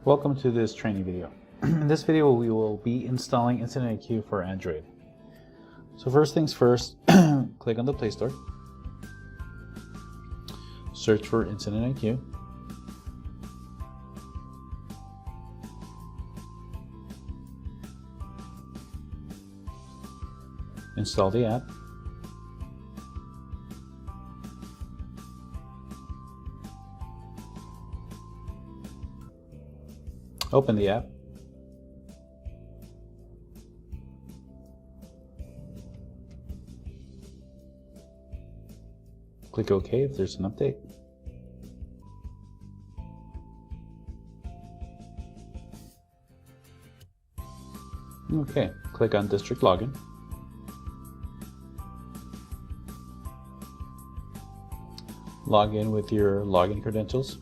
Welcome to this training video. In this video we will be installing Incident IQ for Android. So first things first, click on the Play Store, search for Incident IQ, install the app, open the app, click OK if there's an update. Okay, click on District Login. Log in with your login credentials.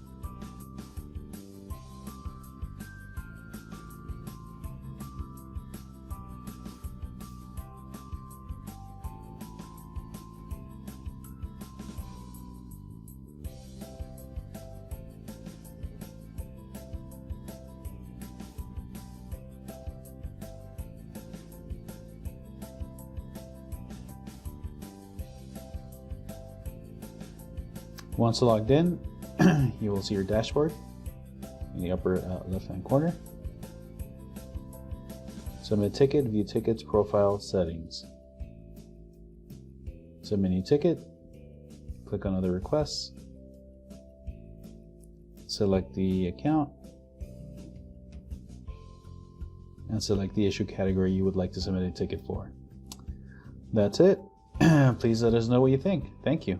Once logged in, you will see your dashboard in the upper left-hand corner. Submit ticket, view tickets, profile, settings. Submit new ticket, click on other requests, select the account, and select the issue category you would like to submit a ticket for. That's it. Please let us know what you think. Thank you.